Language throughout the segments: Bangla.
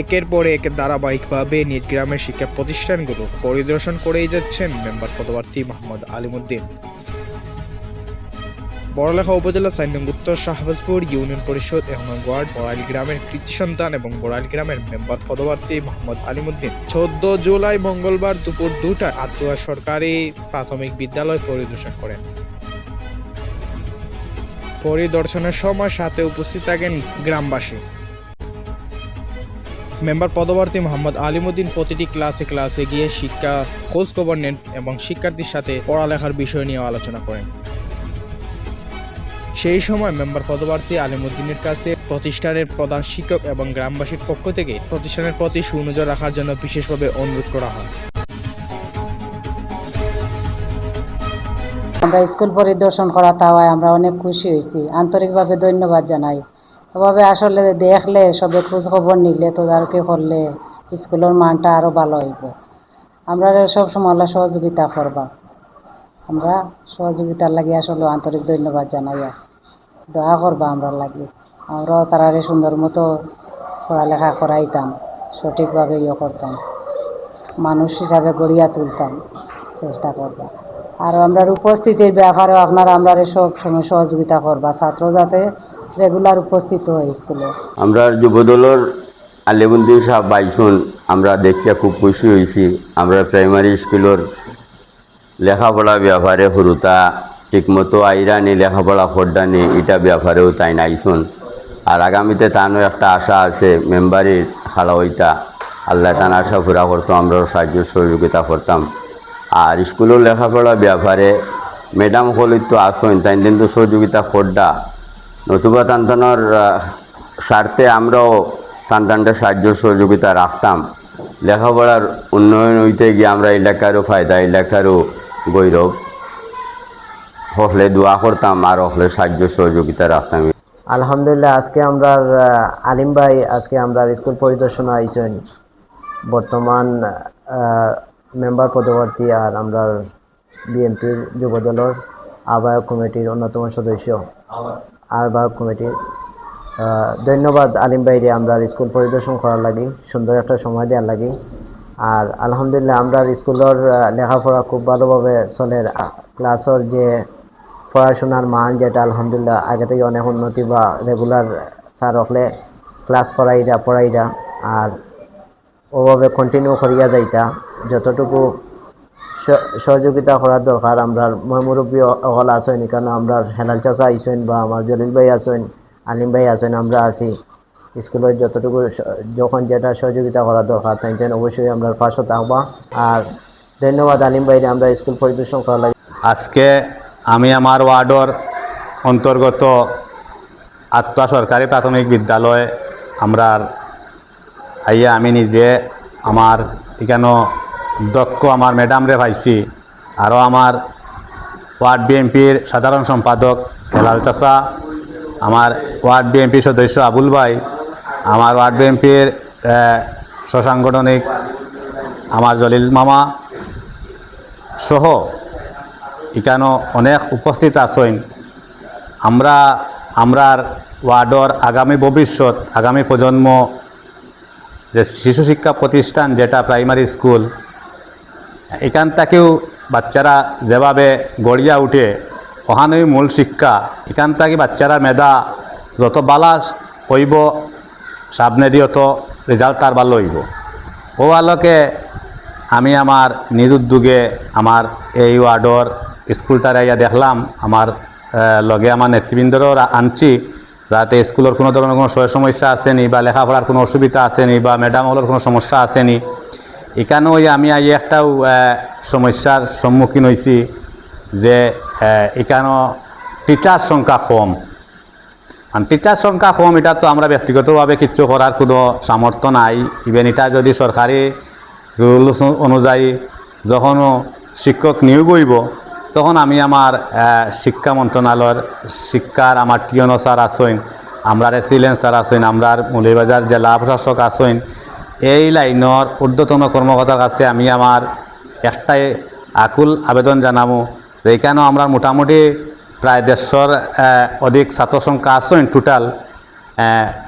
একের পর এক ধারাবাহিকভাবে নিজ গ্রামের শিক্ষা প্রতিষ্ঠানগুলো পরিদর্শন করেই যাচ্ছেন মেম্বার পদপ্রার্থী মোহাম্মদ আলিমুদ্দিন। বড়লেখা উপজেলা ৪ নং উত্তর শাহবাজপুর ইউনিয়ন পরিষদ ১ নং ওয়ার্ড বড়াইল গ্রামের কৃতি সন্তান এবং বড়াইল গ্রামের মেম্বার পদপ্রার্থী মোহাম্মদ আলিমুদ্দিন ১৪ জুলাই মঙ্গলবার দুপুর ২টায় আতুয়া সরকারি প্রাথমিক বিদ্যালয় পরিদর্শন করেন। পরিদর্শনের সময় সাথে উপস্থিত থাকেন গ্রামবাসী। মেম্বার পদপ্রার্থী মোহাম্মদ আলিমুদ্দিন প্রতিটি ক্লাসে গিয়ে শিক্ষা খোঁজ খবর নেন এবং শিক্ষার্থীর সাথে পড়ালেখার বিষয় নিয়ে আলোচনা করেন। সেই সময় মেম্বার পদপ্রার্থী আলিমুদ্দিনের কাছে প্রতিষ্ঠানের প্রধান শিক্ষক এবং গ্রামবাসীর পক্ষ থেকে প্রতিষ্ঠানের প্রতি সুনজর রাখার জন্য বিশেষভাবে অনুরোধ করা হয়। আমরা স্কুল পরিদর্শন করা হওয়ায় আমরা অনেক খুশি হয়েছি, আন্তরিকভাবে ধন্যবাদ জানাই। এভাবে আসলে দেখলে সবে খোঁজ খবর নিলে তদারকি করলে স্কুলের মানটা আরও ভালো হইব। আমরা সব সময় সহযোগিতা করবা, আমরা সহযোগিতার লাগে আসলে আন্তরিক ধন্যবাদ জানাই। দোয়া করবা আমরা লাগে, আমরাও তারারে সুন্দর মতো পড়ালেখা করাইতাম, সঠিকভাবে করতাম, মানুষ হিসাবে গড়িয়া তুলতাম, চেষ্টা করবা। আর আমরা উপস্থিতির ব্যাপারেও আপনারা আমরা সব সময় সহযোগিতা করবা, ছাত্র যাতে রেগুলার উপস্থিত হয় স্কুলে। আমরা যুবদলের আলিমুদ্দিন সাহেব বাইসুন আমরা দেখিয়া খুব খুশি হয়েছি। আমরা প্রাইমারি স্কুলের লেখাপড়া ব্যাপারে হুরুতা ঠিকমতো আইরানি লেখাপড়া ফোড্ডানি এটা ব্যাপারেও তাই নাইছুন। আর আগামীতে তানও একটা আশা আছে মেম্বারের খাড়া হইতা, আল্লাহ তান আশা পুরা করতো, আমরা সাহায্য সহযোগিতা করতাম। আর স্কুলের লেখাপড়া ব্যাপারে ম্যাডাম হলিত তো আসুন, তাই কিন্তু সহযোগিতা ফোড্ডা নতুবা তান্তানোর স্বার্থে আমরাও তান্তানটা সাহায্য সহযোগিতা রাখতাম। লেখাপড়ার উন্নয়ন হইতে গিয়ে আমরা এলাকারও ফায়দা, এলাকারও গৌরব হলে দোয়া করতাম আর হলে সাহায্য সহযোগিতা রাখতাম। আলহামদুলিল্লাহ, আজকে আমরা আলিম ভাই আজকে আমরা স্কুল পরিদর্শন আইছেন, বর্তমান মেম্বার পদপ্রার্থী আর আমরা বিএনপির যুবদলের আহ্বায়ক কমিটির অন্যতম সদস্য আহ্বায়ক কমিটির। ধন্যবাদ আলিম ভাইরে আমরা স্কুল পরিদর্শন করার লাগি, সুন্দর একটা সময় দেওয়ার লাগি। আর আলহামদুলিল্লাহ আমরা স্কুলের লেখাপড়া খুব ভালোভাবে চলে। ক্লাসের যে পড়াশোনার মান যেটা আলহামদুলিল্লাহ আগে থেকে অনেক উন্নতি, বা রেগুলার স্যার হলে ক্লাস পড়াইরা আর ওভাবে কন্টিনিউ করিয়া যাইতা। যতটুকু সহযোগিতা করার দরকার আমরা মুরব্বী অকল আছেন, এখানে আমরা হেলাল চাচা আইসেন বা আমার জলিল ভাই আছেন, আলিম ভাই আছেন, আমরা আছি। স্কুলের যতটুকু যখন যেটা সহযোগিতা করার দরকার তাই অবশ্যই আমরা পাশে থাকবা। আর ধন্যবাদ আলিম ভাইরে আমরা স্কুল পরিদর্শন করা লাগে। আজকে আমি আমার ওয়ার্ডর অন্তর্গত আতুয়া সরকারি প্রাথমিক বিদ্যালয় আমরা আইয়া আমি নিজে আমার এখানে দক্ষ আমার ম্যাডামরে পাইছি, আরও আমার ওয়ার্ড বিএনপির সাধারণ সম্পাদক হেলাল চাচা, আমার ওয়ার্ড বিএনপির সদস্য আবুল ভাই, আমার ওয়ার্ড বিএনপির স্বসাংগঠনিক আমার জলিল মামা সহ এখানে অনেক উপস্থিত আছেন। আমরার ওয়ার্ডর আগামী ভবিষ্যৎ, আগামী প্রজন্ম যে শিশু শিক্ষা প্রতিষ্ঠান যেটা প্রাইমারি স্কুল, এখান থেকেও বাচ্চারা যেভাবে গড়িয়া উঠে ওখানেই মূল শিক্ষা, এখান থেকে বাচ্চারা মেধা যত বালা হইব সামনে দিয়ে তো রেজাল্ট তার ভালো হইব। ও আলোকে আমি আমার নিজ উদ্যোগে আমার এই ওয়ার্ডর স্কুলটার ইয়া দেখলাম, আমার লগে আমার নেতৃবৃন্দরও আনছি, যাতে স্কুলের কোনো ধরনের কোনো সমস্যা আসেনি বা লেখাপড়ার কোনো অসুবিধা আসেনি বা ম্যাডাম হলের কোনো সমস্যা আসেনি। এখানেও আমি একটাও সমস্যার সম্মুখীন হয়েছি যে এখানেও টিচার সংখ্যা কম। টিচার সংখ্যা কম এটা তো আমরা ব্যক্তিগতভাবে কিছু করার কোনো সামর্থ্য নাই। ইভেন এটা যদি সরকারি রুল অনুযায়ী যখনও শিক্ষক নিয়োগ হইব তখন আমি আমার শিক্ষা মন্ত্রণালয়ের শিক্ষার আমার টিয়নো স্যার আছেন, আমরা রেসিলেন্স স্যার আছেন, আমরা মৌলভীবাজার জেলা প্রশাসক আছেন, এই লাইনের ঊর্ধ্বতন কর্মকর্তার কাছে আমি আমার একটাই আকুল আবেদন জানাবো যে এখানেও আমরা মোটামুটি প্রায় 150 অধিক ছাত্র সংখ্যা আছেন টোটাল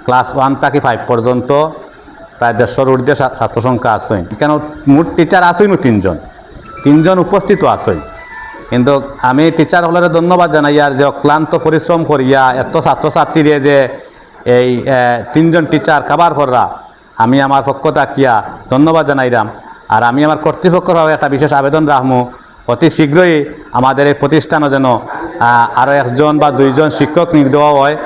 ক্লাস 1 থেকে 5 পর্যন্ত। প্রায় 150 ঊর্ধ্বে ছাত্র সংখ্যা আছেন। কেন মোট টিচার আছেন 3জন উপস্থিত আছেন। কিন্তু আমি টিচার হলের ধন্যবাদ জানাই আর যে অক্লান্ত পরিশ্রম করিয়া এত ছাত্রছাত্রীরে যে এই 3জন টিচার কাবার কররা আমি আমার পক্ষ থাকিয়া ধন্যবাদ জানাইলাম। আর আমি আমার কর্তৃপক্ষরাও একটা বিশেষ আবেদন রাখমু, অতি শীঘ্রই আমাদের এই প্রতিষ্ঠানও যেন আরও 1জন বা 2জন শিক্ষক নিয়োগ দেওয়া হয়।